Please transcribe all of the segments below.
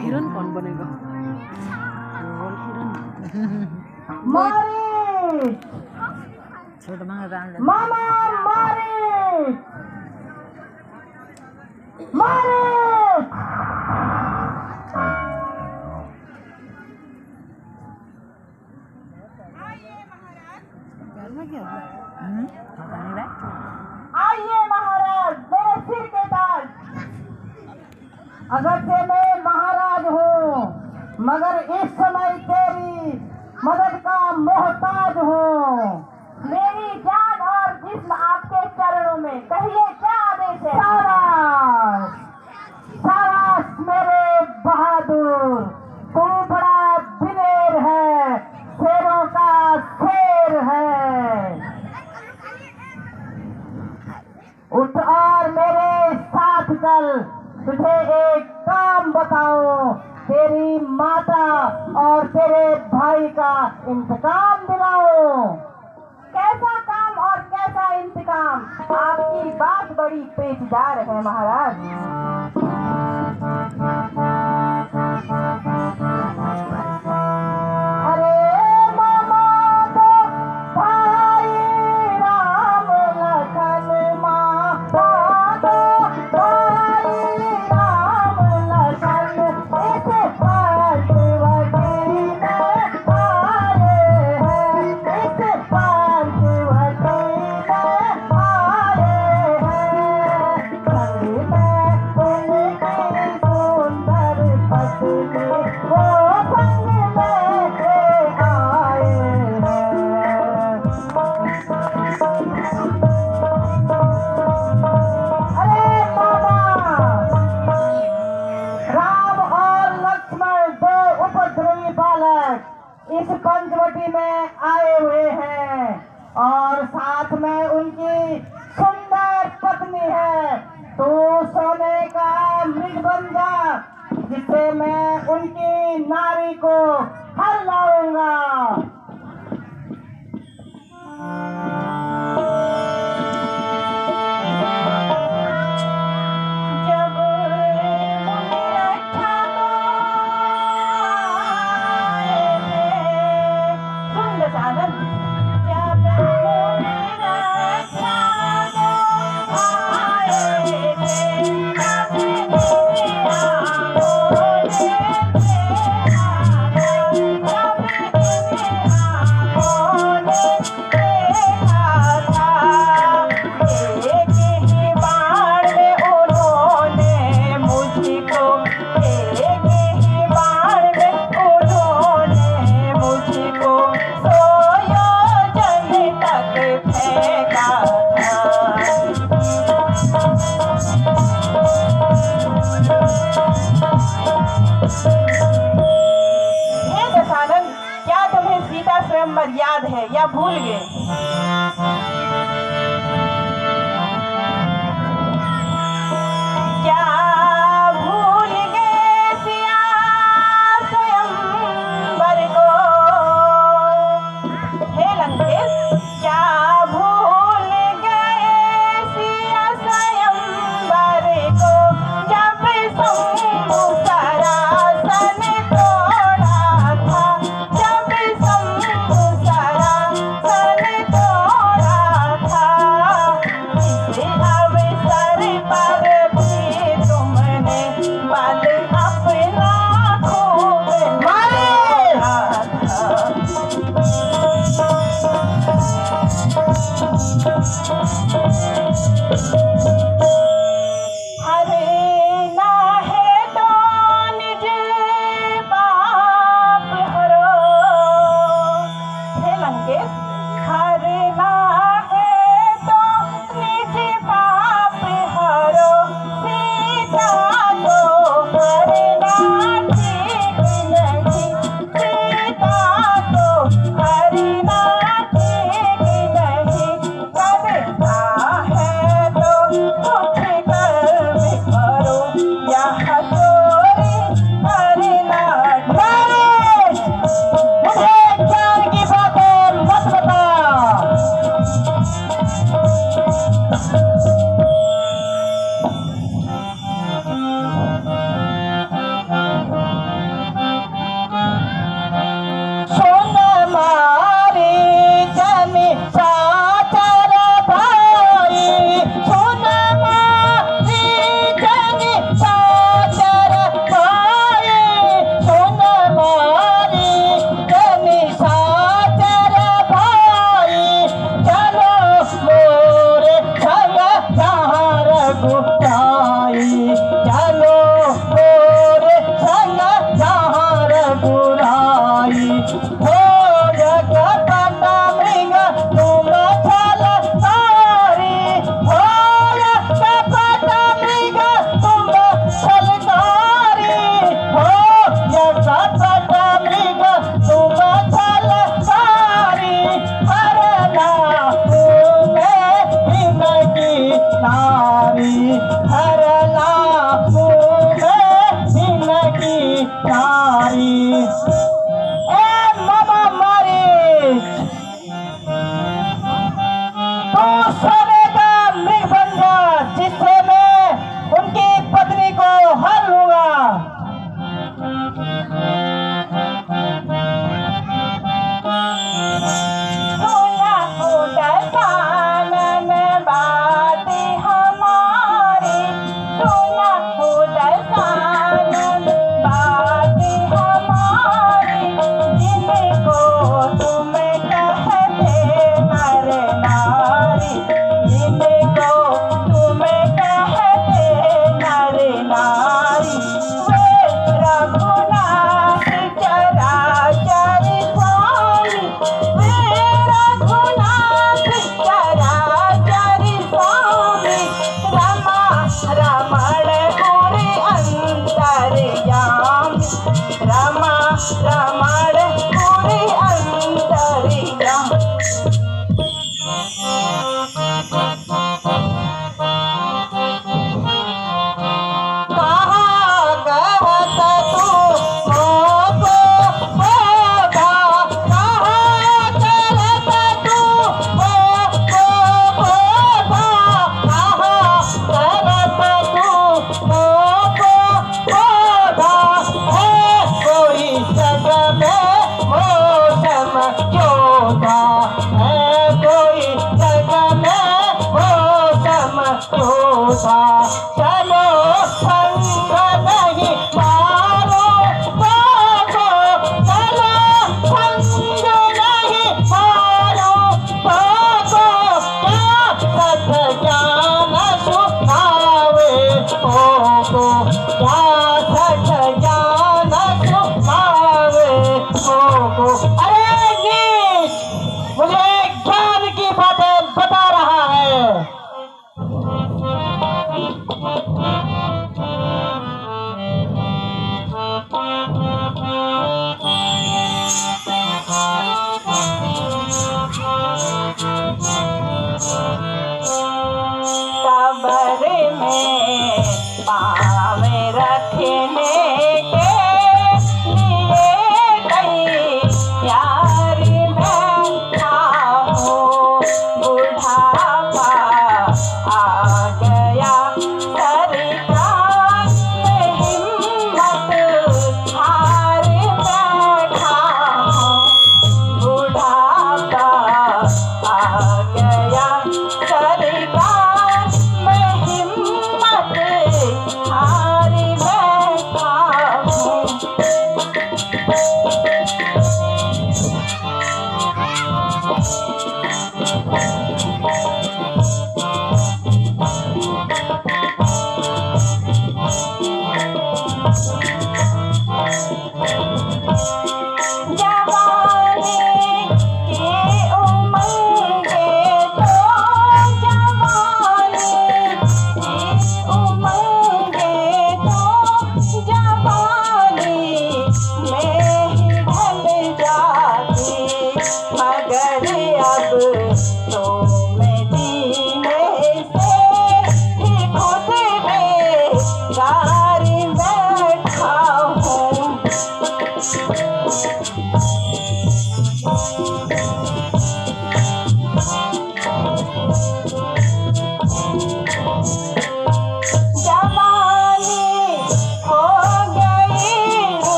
हिरन कौन बनेगा? छोटा मामा आइए महाराज, मेरे सिर के ताज। अगरचे मैं महाराज हूँ, मगर इस समय तेरी मदद का मोहताज हूँ। मेरी जान और जिस्म आपके चरणों में, कहिए क्या आदेश है? शाबाश शाबाश मेरे बहादुर, तू बड़ा दिलेर है, शेरों का शेर है। उठ और मेरे साथ चल, तुझे एक काम बताऊं, तेरी माता और तेरे भाई का इंतकाम दिलाऊं। कैसा काम और कैसा इंतकाम? आपकी बात बड़ी पेचीदार है महाराज। इस पंचवटी में आए हुए हैं और साथ में उनकी सुंदर पत्नी है। तो सोने का मृग बन जा, जिससे मैं उनकी नारी को हर लाऊंगा। स्वयंवर याद है या भूल गए? क्या भूल गए सिया स्वयंवर को? हे लंकेश, क्या भूल गए सिया स्वयंवर को? जब शंभु सरासन तोड़ा था, जब शंभु सरासन तोड़ा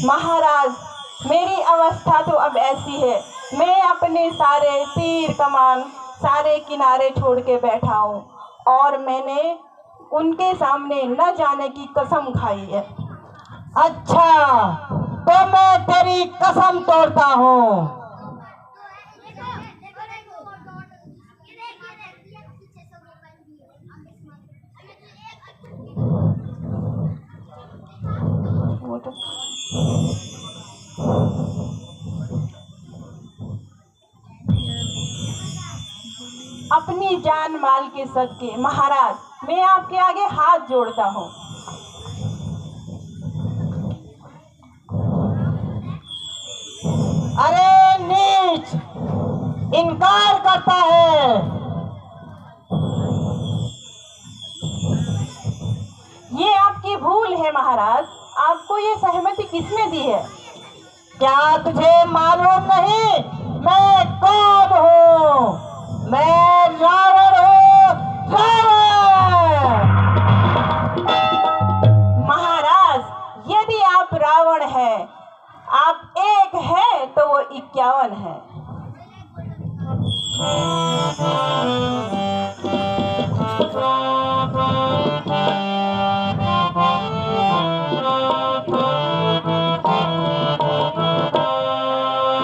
महाराज, मेरी अवस्था तो अब ऐसी है, मैं अपने सारे तीर कमान सारे किनारे छोड़ के बैठा हूँ और मैंने उनके सामने न जाने की कसम खाई है। अच्छा, तो मैं तेरी कसम तोड़ता हूँ। अपनी जान माल के सदके महाराज, मैं आपके आगे हाथ जोड़ता हूँ। अरे नीच, इनकार करता है। ये आपकी भूल है महाराज, आपको ये सहमति किसने दी है? क्या तुझे मालूम नहीं मैं कौन हूँ? मैं रावण हूँ, रावण। महाराज, यदि आप रावण हैं, आप एक है तो वो 51 है।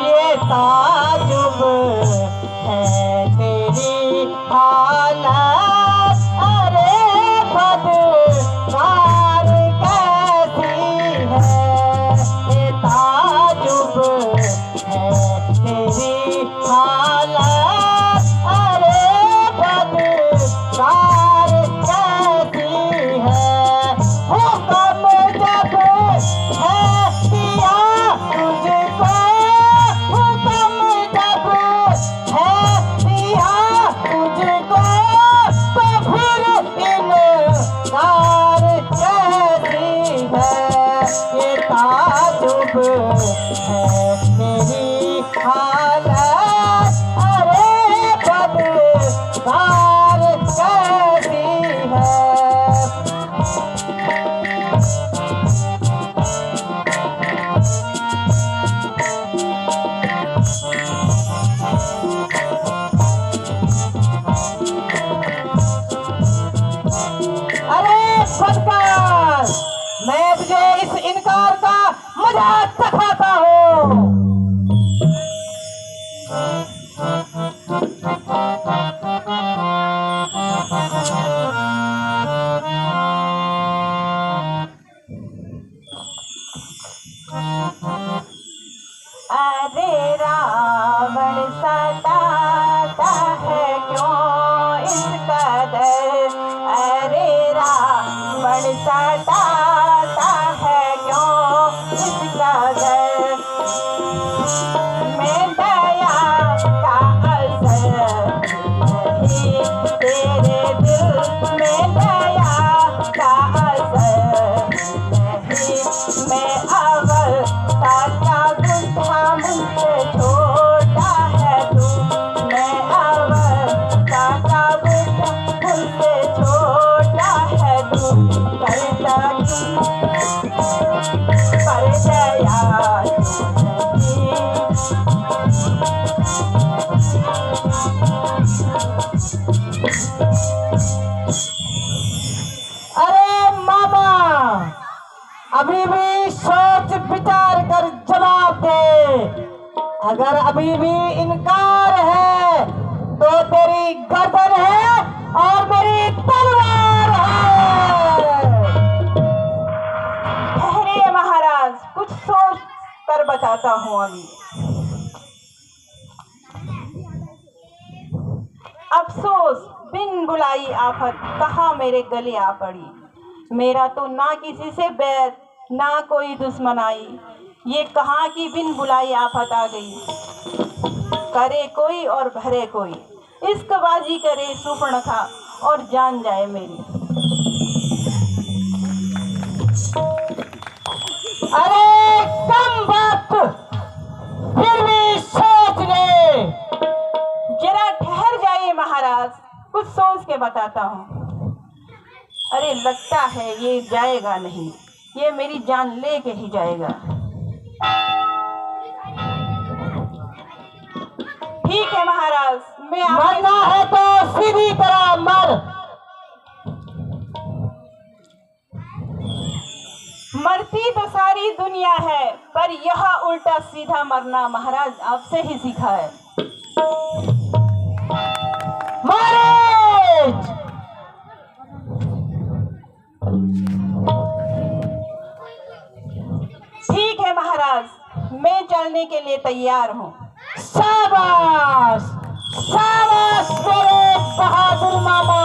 ये ताजुब है तेरी हालत, अरे बदकार कैसी है। ये ताजुब है तेरी हालत, अरे बदकार कैसी है। हुक्म जब है दिया तुझको, हुक्म जब है दिया तुझको, मजा चखाता हूँ। अरे रावण सताता है क्यों इस कदर, अरे रावण सताता है क्यों इस कदर। मैं दया का असर नहीं तेरे दिल में, दया का असर नहीं। मैं अवस्था का गुंठा मुझसे छोटा है तू, मैं अवस्था का गुंठा मुझसे छोटा है तू। कर सकूं पर दया नहीं। अरे मामा, अभी भी सोच विचार कर जवाब दे। अगर अभी भी इनकार है तो तेरी गर्दन है और मेरी तलवार है। ठहरिए महाराज, कुछ सोच कर बताता हूँ अभी। अफसोस बिन बुलाई आफत कहाँ मेरे गले आ पड़ी। मेरा तो ना किसी से बैर ना कोई दुश्मनाई, ये कहाँ की बिन बुलाई आफत आ गई। करे कोई और भरे कोई, इश्कबाजी करे सुपर्णखा और जान जाए मेरी। अरे कम बात, फिर भी सोच ले। जरा ठहर जाइए महाराज, कुछ सोच के बताता हूँ। अरे लगता है ये जाएगा नहीं, ये मेरी जान लेके ही जाएगा। ठीक है महाराज, मैं मरना है तो सीधी तरह मर। मरती तो सारी दुनिया है, पर यह उल्टा सीधा मरना महाराज आपसे ही सीखा है। मारेज! ठीक है महाराज, मैं चलने के लिए तैयार हूँ। शाबाश, शाबाश मेरे बहादुर मामा।